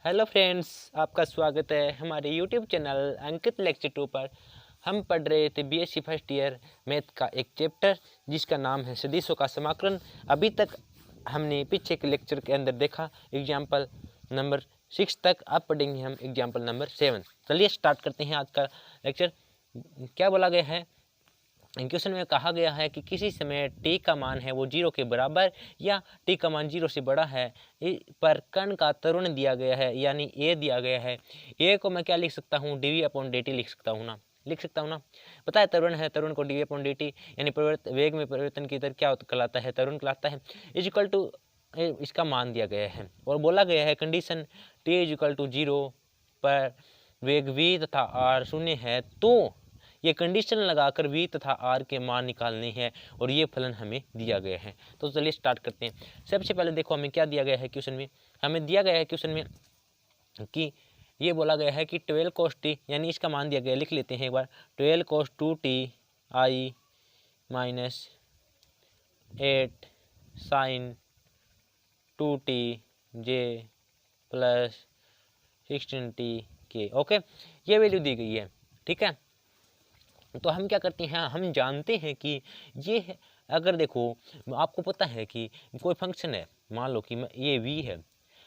Hello friends, आपका स्वागत है हमारे यूट्यूब चैनल अंकित लेक्चर 2 पर। हम पढ़ रहे थे बीएससी फर्स्ट ईयर मैथ का एक चैप्टर जिसका नाम है सदिशों का समाकलन। अभी तक हमने पीछे के लेक्चर के अंदर देखा एग्जाम्पल नंबर 6 तक। अब पढ़ेंगे हम एग्जाम्पल नंबर 7। चलिए स्टार्ट करते हैं आज का लेक्चर। क्या बोला गया है? क्वेश्चन में कहा गया है कि किसी समय t का मान है वो 0 के बराबर या t का मान 0 से बड़ा है पर कण का त्वरण दिया गया है, यानी a दिया गया है। a को मैं क्या लिख सकता हूँ? dv/dt लिख सकता हूँ ना। पता है त्वरण है, त्वरण को dv/dt यानी वेग में परिवर्तन की दर क्या कहलाता है? त्वरण कहलाता है। इज इक्वल टू इसका मान दिया गया है और बोला गया है condition t is equal to 0 पर वेग v तथा r शून्य है तो ये कंडीशन लगाकर v तथा r के मान निकालने हैं और ये फलन हमें दिया गया है। तो चलिए स्टार्ट करते हैं। सबसे पहले देखो हमें क्या दिया गया है क्वेश्चन में। हमें दिया गया है क्वेश्चन में कि ये बोला गया है कि 12 cos t, यानी इसका मान दिया गया, लिख लेते हैं एक बार। 12 cos 2t i minus 8 sin 2t j plus 16t k। Okay, ये वैल्यू दी गई है, ठीक है। तो हम क्या करते हैं, हम जानते हैं कि ये है, अगर देखो आपको पता है कि कोई फंक्शन है, मान लो कि ये v है,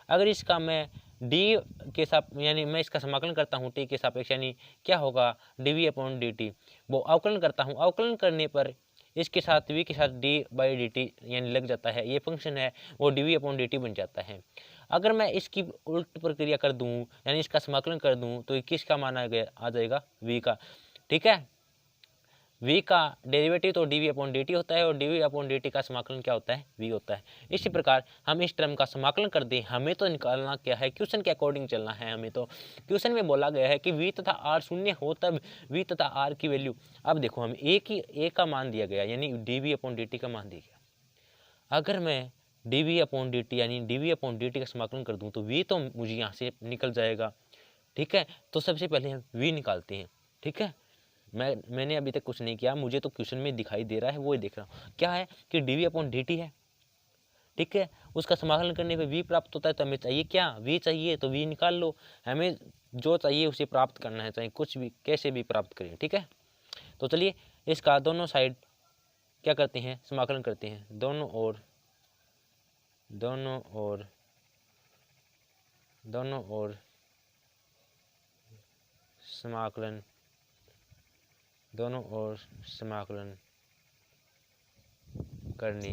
अगर इसका मैं d के साथ यानी मैं इसका समाकलन करता हूँ t के सापेक्ष, यानी क्या होगा dv/dt, वो अवकलन करता हूँ। अवकलन करने पर इसके साथ v के साथ d/dt यानी लग जाता है, ये फंक्शन है वो dv/dt बन जाता है। अगर मैं इसकी उल्ट प्रक्रिया कर दूँ यानी इसका समाकलन कर दूँ तो किसका मान आ जाएगा? v का, ठीक है। v का डेरिवेटिव तो dv/dt होता है और dv/dt का समाकलन क्या होता है? v होता है। इसी प्रकार हम इस टर्म का समाकलन कर दें, हमें तो निकालना क्या है, क्वेश्चन के अकॉर्डिंग चलना है। हमें तो क्वेश्चन में बोला गया है कि v तथा r शून्य हो तब v तथा r की वैल्यू। अब देखो हम a का मान दिया गया यानी dv/dt का मान दिया गया। अगर मैं dv/dt यानी dv/dt का समाकलन कर दूँ तो v तो मुझे यहाँ से निकल जाएगा, ठीक है। तो सबसे पहले हम v निकालते हैं, ठीक है। मैंने अभी तक कुछ नहीं किया, मुझे तो क्वेश्चन में दिखाई दे रहा है वो ही देख रहा हूँ। क्या है कि dv/dt है, ठीक है। उसका समाकलन करने पे v प्राप्त होता है तो हमें चाहिए क्या? v चाहिए, तो v निकाल लो। हमें जो चाहिए उसे प्राप्त करना है, चाहे कुछ भी कैसे भी प्राप्त करें, ठीक है। तो चलिए इसका दोनों साइड क्या करते हैं, समाकलन करते हैं। दोनों ओर समाकलन, दोनों ओर समाकलन करने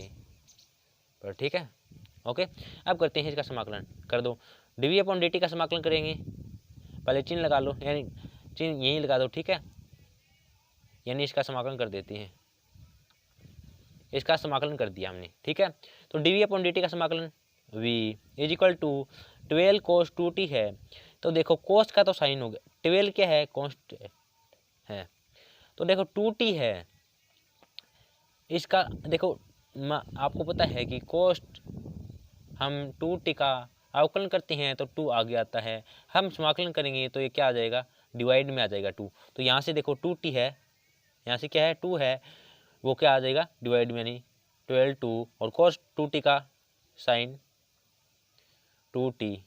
पर, ठीक है। ओके, अब करते हैं इसका समाकलन। कर दो, dv/dt का समाकलन करेंगे। पहले चिन्ह लगा लो, यानी चिन्ह यहीं लगा दो, ठीक है। यानी इसका समाकलन कर देते हैं, इसका समाकलन कर दिया हमने, ठीक है। तो dv/dt का समाकलन v is equal to 12 cos 2t है। तो देखो cos का तो साइन हो गया, 12 क्या है? कॉन्स्ट है। तो देखो 2t है, इसका देखो आपको पता है कि कोस्ट हम 2t का अवकलन करते हैं तो 2 आगे आता है, हम समाकलन करेंगे तो ये क्या आ जाएगा? डिवाइड में आ जाएगा 2। तो यहाँ से देखो 2t है, यहाँ से क्या है? 2 है, वो क्या आ जाएगा? डिवाइड में, यानी 12 2 और कोस 2t का साइन 2t,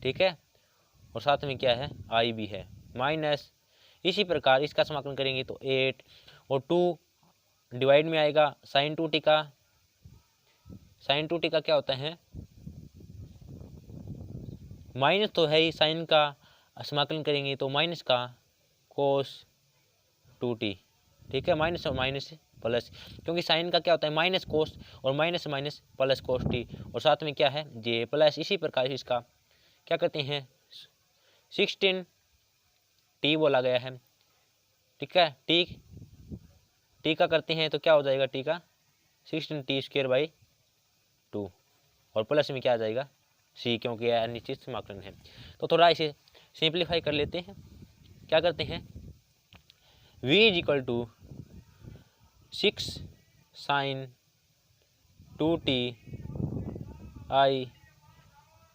ठीक है। और साथ में क्या है? i भी है माइनस। इसी प्रकार इसका समाकलन करेंगे तो 8 और 2 डिवाइड में आएगा साइन 2t का। साइन 2t का क्या होता है? माइनस तो है ही, साइन का समाकलन करेंगे तो माइनस का कोस 2t, ठीक है। माइनस और माइनस प्लस, क्योंकि साइन का क्या होता है? माइनस कोस, और minus minus plus cos t, और साथ में क्या है? जे प्लस। इसी प्रकार इसका क्या करते हैं? 16t बोला गया है, ठीक है। t का करते हैं तो क्या हो जाएगा? t का 16t²/2 और प्लस में क्या आ जाएगा? c, क्योंकि यह अनिश्चित समाकलन है। तो थोड़ा इसे सिंप्लीफाई कर लेते हैं। क्या करते हैं? v is equal to 6 sin 2t i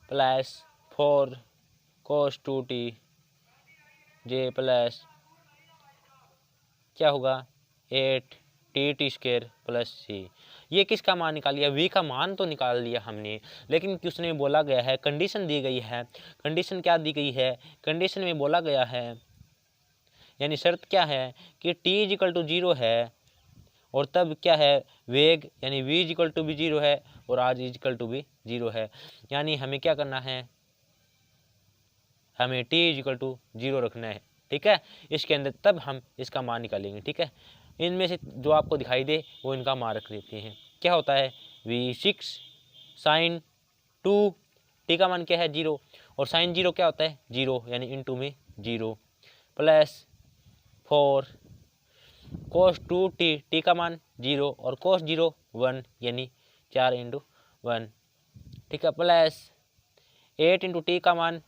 plus 4 cos 2t j plus क्या होगा? 8 टी स्क्वायर प्लस सी। ये किसका मान निकाल लिया, v का मान तो निकाल लिया हमने, लेकिन उसने बोला गया है, कंडीशन दी गई है। कंडीशन क्या दी गई है, कंडीशन में बोला गया है, यानी शर्त क्या है कि t इक्वल टू 0 है और तब क्या है वेग, यानी v इक्वल टू भी 0 है और r इक्वल टू भी 0 है। यानी हमें क्या करना है, हमें t इक्वल टू 0 रखना है, ठीक है। इसके अंदर तब हम इसका मान निकालेंगे, ठीक है। इनमें से जो आपको दिखाई दे वो इनका मान रख देते हैं। क्या होता है v6 साइन 2, t का मान क्या है 0 और साइन 0 क्या होता है 0, यानी इंटू में 0 प्लस 4 कोस 2t, t का मान 0 और कोस 0 1, यानी 4 इंटू 1, ठीक है, प्लस 8 इंटू टी का मान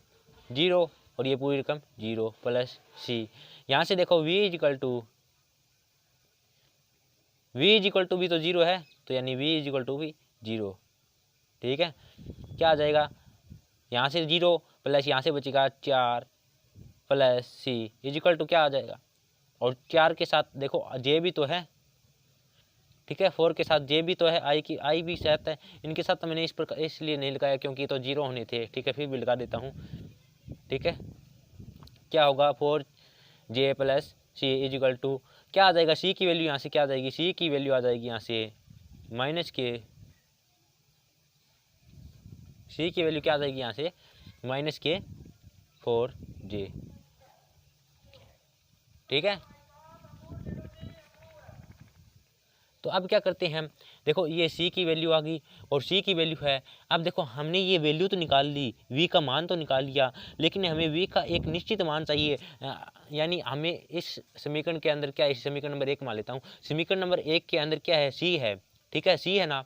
0 और ये पूरी रकम 0 प्लस सी। यहाँ से देखो v इक्वल टू भी तो 0 है, तो यानी v इक्वल टू भी 0, ठीक है। क्या आ जाएगा, यहाँ से 0 प्लस यहाँ से बचेगा 4 प्लस सी इक्वल टू क्या आ जाएगा, और 4 के साथ देखो जे भी तो है, ठीक है, 4 के साथ जे भी तो है, आई भी साथ है, इनके साथ तो मैंने इस प्रकार इसलिए नहीं लगाया क्योंकि तो 0 होने थे, ठीक है, फिर भी लगा देता हूँ, ठीक है। क्या होगा 4j plus C is equal to क्या आ जाएगा, सी की वैल्यू यहाँ से क्या आ जाएगी, सी की वैल्यू आ जाएगी यहाँ से माइनस के, सी की वैल्यू क्या आ जाएगी यहाँ से माइनस के 4j, ठीक है। तो अब क्या करते हैं हम, देखो ये c की वैल्यू आ गई और c की वैल्यू है। अब देखो हमने ये वैल्यू तो निकाल ली, v का मान तो निकाल लिया, लेकिन हमें v का एक निश्चित मान चाहिए। यानी हमें इस समीकरण के अंदर क्या है, समीकरण नंबर 1 मान लेता हूँ, समीकरण नंबर 1 के अंदर क्या है c है, ठीक है, c है ना।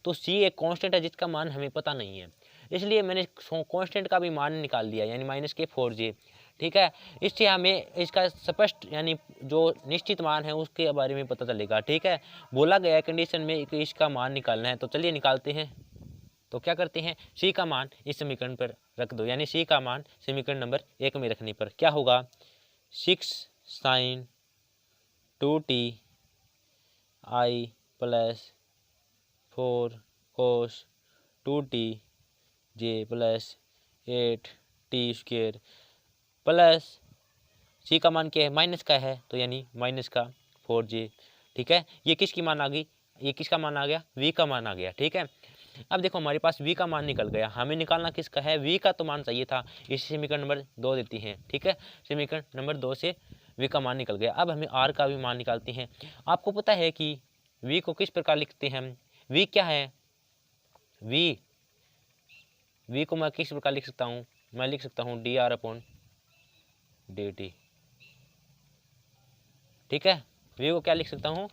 तो c एक कॉन्स्टेंट है जिसका मान हमें पता नहीं है, इसलिए मैंने कॉन्स्टेंट का भी मान निकाल लिया, यानी माइनस के 4j, ठीक है। इससे हमें इसका स्पष्ट यानी जो निश्चित मान है उसके बारे में पता चलेगा, ठीक है। बोला गया है कंडीशन में कि इसका मान निकालना है, तो चलिए निकालते हैं। तो क्या करते हैं, सी का मान इस समीकरण पर रख दो, यानी सी का मान समीकरण नंबर 1 में रखने पर क्या होगा 6 sine 2t i plus 4 cos 2t j plus 8t square plus सी का मान क्या है माइनस का है, तो यानी माइनस का 4j, ठीक है। ये किसकी मान आ गई, ये किसका मान आ गया, v का मान आ गया, ठीक है। अब देखो हमारे पास v का मान निकल गया, हमें निकालना किसका है, v का तो मान चाहिए था, इसी समीकरण नंबर 2 देती हैं, ठीक है। समीकरण नंबर 2 से v का मान निकल गया। अब हमें r का भी मान निकालते हैं। आपको पता है कि v को किस प्रकार लिखते हैं हम, v क्या है, v को मैं किस प्रकार लिख सकता हूँ, मैं लिख सकता हूँ dr/dt, ठीक है। v को क्या लिख सकता हूँ,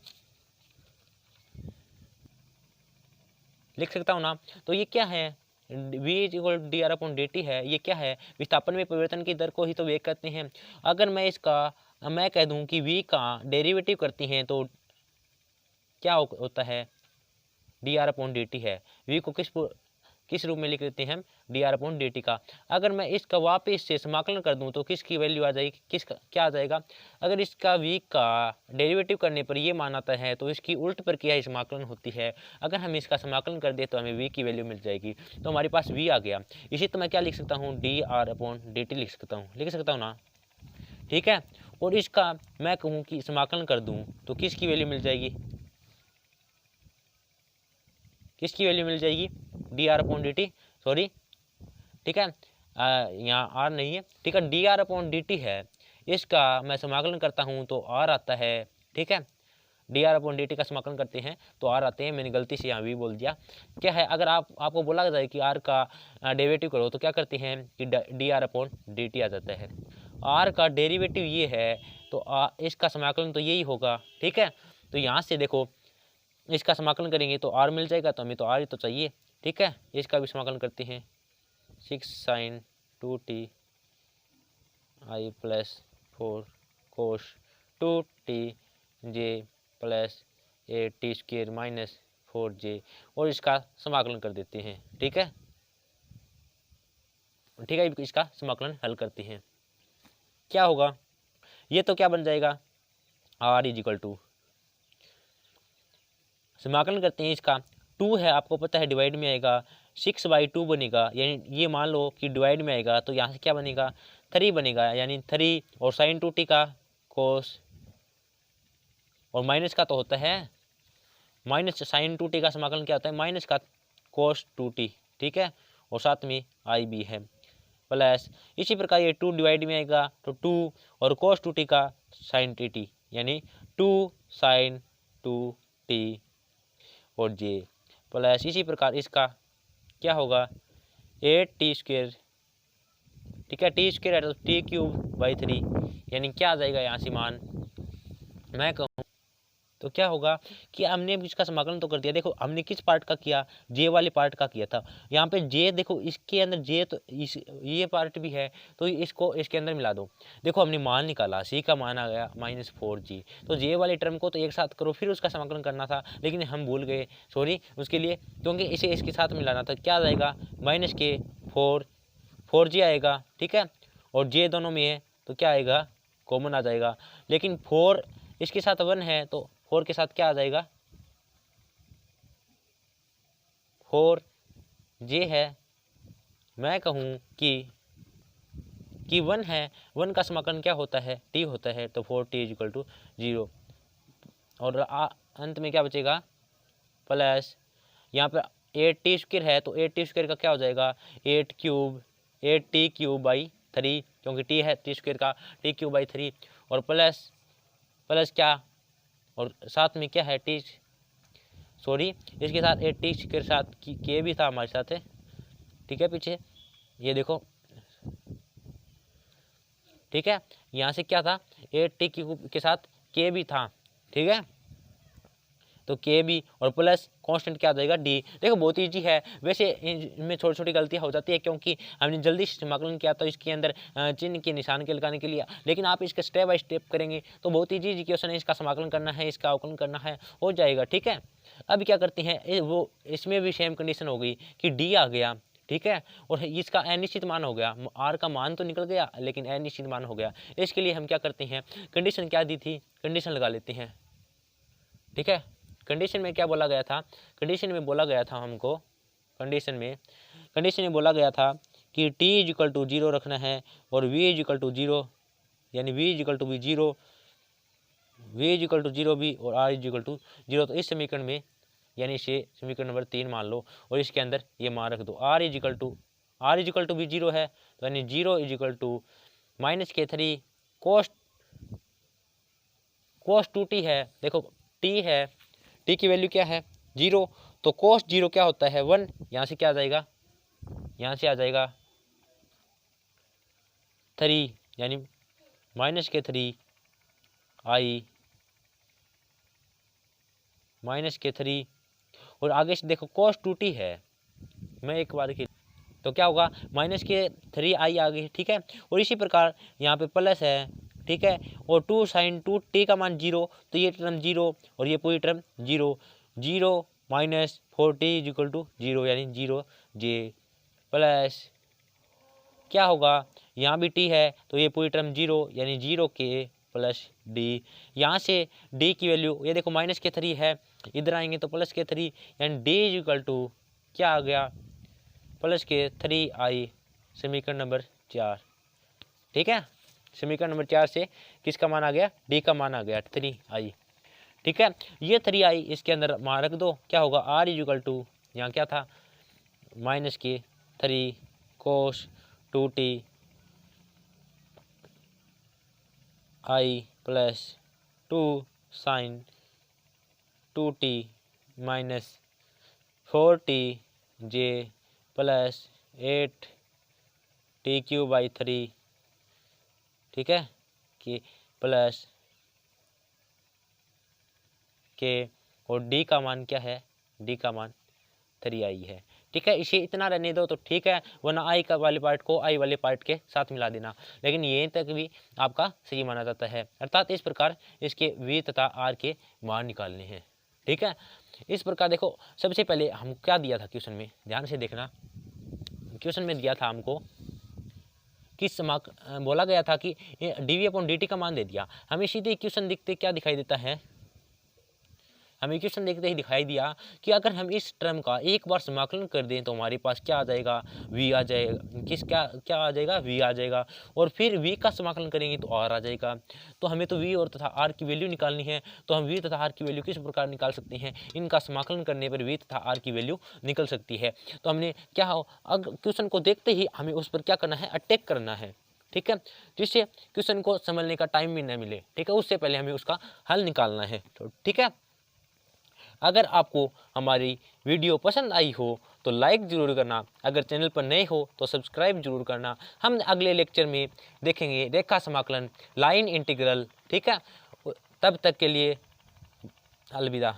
लिख सकता हूँ ना। तो ये क्या है, v इक्वल dr/dt है, ये क्या है, विस्थापन में परिवर्तन की दर को ही तो वेग कहते हैं। अगर मैं इसका मैं कह दूं कि v का डेरिवेटिव करते हैं तो क्या होता है dr/dt है, v को किस रूप में लिख लेते हैं हम dr/dt का। अगर मैं इसका वापस से समाकलन कर दूं तो किसकी वैल्यू आ जाएगी, किसका क्या आ जाएगा, अगर इसका v का डेरिवेटिव करने पर ये मान आता है तो इसकी उल्ट प्रक्रिया समाकलन होती है। अगर हम इसका समाकलन कर दे तो हमें v की वैल्यू मिल जाएगी, तो हमारे पास v आ गया। इसी तो मैं क्या लिख सकता हूँ dr/dt लिख सकता हूँ ना, ठीक है। और इसका मैं कहूँ कि समाकलन कर दूँ तो किसकी वैल्यू मिल जाएगी, किसकी वैल्यू मिल जाएगी dr/dt, सॉरी, ठीक है, यहाँ r नहीं है, ठीक है, dr/dt है, इसका मैं समाकलन करता हूँ तो r आता है, ठीक है। dr/dt का समाकलन करते हैं तो r आते हैं, मैंने गलती से यहाँ भी बोल दिया। क्या है, अगर आपको बोला जाए कि r का डेरिवेटिव करो तो क्या करते हैं कि dr/dt आ जाता है। r का डेरिवेटिव ये है तो इसका समाकलन तो यही होगा, ठीक है। तो यहाँ से देखो इसका समाकलन करेंगे तो r मिल जाएगा, तो हमें तो r ही तो चाहिए, ठीक है। इसका भी समाकलन करते हैं 6 sine 2t i plus 4 cos 2t j plus 8t square minus 4j, और इसका समाकलन कर देते हैं, ठीक है, ठीक है। इसका समाकलन हल करते हैं, क्या होगा, ये तो क्या बन जाएगा r इजिकल टू समाकलन करते हैं इसका, 2 है आपको पता है डिवाइड में आएगा 6/2 बनेगा, यानी ये मान लो कि डिवाइड में आएगा तो यहाँ से क्या बनेगा 3 बनेगा, यानी 3 और sin 2t का कोस, और माइनस का तो होता है माइनस sin 2t का समाकलन क्या होता है माइनस का cos 2t, ठीक है, और साथ में आई भी है प्लस इसी प्रकार ये 2 डिवाइड में आएगा तो 2 और cos 2t का sin tt, यानी 2 sin 2t और j प्लस इसी प्रकार इसका क्या होगा 8t², ठीक है, t² है तो t³/3, यानी क्या आ जाएगा यहाँ से मान मैं कहूँ तो क्या होगा कि हमने इसका समाकलन तो कर दिया। देखो हमने किस पार्ट का किया, जे वाले पार्ट का किया था। यहाँ पे जे देखो इसके अंदर जे तो ये पार्ट भी है तो इसको इसके अंदर मिला दो। देखो हमने मान निकाला, सी का मान आ गया -4g, तो जे वाले टर्म को तो एक साथ करो फिर उसका समाकलन करना था, लेकिन हम भूल गए, सॉरी उसके लिए, क्योंकि इसे इसके साथ मिलाना था। क्या आ जाएगा -4g आएगा, ठीक है, और जे दोनों में है तो क्या आएगा कॉमन आ जाएगा, लेकिन 4 इसके साथ 1 है तो 4 के साथ क्या आ जाएगा 4j है। मैं कहूँ कि 1 है, 1 का समाकलन क्या होता है t होता है, तो 4t = 0, और अंत में क्या बचेगा प्लस यहाँ पे 8t² है तो 8t² का क्या हो जाएगा 8t³ 3, क्योंकि t है t² का t³ 3, और प्लस क्या, और साथ में क्या है सॉरी इसके साथ 8t के साथ के भी था हमारे साथ है, ठीक है, पीछे ये देखो, ठीक है, यहाँ से क्या था 8t के साथ के भी था, ठीक है, तो के भी और प्लस कांस्टेंट क्या आ जाएगा डी। देखो बहुत ईजी है, वैसे इनमें छोटी छोटी गलतियां हो जाती है क्योंकि हमने जल्दी से समाकलन किया तो इसके अंदर चिन्ह के निशान के लगाने के लिए, लेकिन आप इसका स्टेप बाय स्टेप करेंगे तो बहुत ईजी क्वेश्चन है, इसका समाकलन करना है, इसका अवकलन करना है, हो जाएगा, ठीक है। अब क्या करते हैं वो इसमें भी सेम कंडीशन हो गई कि डी आ गया, ठीक है, और इसका अनिश्चित मान हो गया, आर का मान तो निकल गया लेकिन अनिश्चित मान हो गया। इसके लिए हम क्या करते हैं, कंडीशन क्या दी थी, कंडीशन लगा लेते हैं, ठीक है। कंडीशन में क्या बोला गया था, कंडीशन में बोला गया था हमको, कंडीशन में बोला गया था कि t = 0 रखना है और v = 0, यानी v = भी 0, v = 0 भी और r = 0। तो इस समीकरण में यानी इसे समीकरण नंबर 3 मान लो और इसके अंदर ये मान रख दो, r = भी 0 है तो यानी 0 = -3 cos 2t है। देखो t है, t की वैल्यू क्या है 0, तो cos 0 क्या होता है 1, यहाँ से क्या आ जाएगा, यहाँ से आ जाएगा 3, यानी -3 i -3, और आगे से देखो cos 2t है, मैं एक बार की तो क्या होगा -3 i आ गई, ठीक है, और इसी प्रकार यहाँ पे प्लस है, ठीक है, और 2 sin 2t का मान 0, तो ये टर्म 0 और ये पूरी टर्म 0, 0 -4t = 0, यानी 0j, प्लस क्या होगा यहाँ भी t है तो ये पूरी टर्म 0, यानी 0k + d। यहाँ से d की वैल्यू ये देखो -3 है, इधर आएंगे तो +3, यानी d = क्या आ गया +3i, समीकरण नंबर 4, ठीक है। समीकरण नंबर 4 से किसका मान आ गया, डी का मान आ गया 3i, ठीक है। ये 3i इसके अंदर मान रख दो, क्या होगा r = यहाँ क्या था -3 cos 2t i + 2 sin 2t -4t j + 8t³ 3, ठीक है, कि प्लस के, और डी का मान क्या है, डी का मान 3i है, ठीक है। इसे इतना रहने दो तो ठीक है, वरना आई का वाले पार्ट को आई वाले पार्ट के साथ मिला देना, लेकिन ये तक भी आपका सही माना जाता है। अर्थात इस प्रकार इसके v तथा r के मान निकालने हैं, ठीक है। इस प्रकार देखो सबसे पहले हम क्या दिया था क्वेश्चन में, ध्यान से देखना, क्वेश्चन में दिया था हमको किस बोला गया था कि dv/dt का मान दे दिया, हमें सीधे क्वेश्चन दिखते क्या दिखाई देता है, हमें क्वेश्चन देखते ही दिखाई दिया कि अगर हम इस टर्म का एक बार समाकलन कर दें तो हमारे पास क्या आ जाएगा, v आ जाएगा, क्या क्या आ जाएगा, v आ जाएगा। और फिर v का समाकलन करेंगे तो r आ जाएगा। तो हमें तो v और तथा r की वैल्यू निकालनी है। तो हम v तथा r की वैल्यू किस प्रकार निकाल सकते हैं, इनका समाकलन करने पर v तथा r की वैल्यू निकल सकती है। तो हमने क्या हो, अगर क्वेश्चन को देखते ही हमें उस पर क्या करना है, अटैक करना है, ठीक है, जिससे क्वेश्चन को समझने का टाइम भी न मिले, ठीक है, उससे पहले हमें उसका हल निकालना है। तो ठीक है, अगर आपको हमारी वीडियो पसंद आई हो तो लाइक ज़रूर करना, अगर चैनल पर नए हो तो सब्सक्राइब जरूर करना। हम अगले लेक्चर में देखेंगे रेखा समाकलन, लाइन इंटीग्रल, ठीक है। तब तक के लिए अलविदा।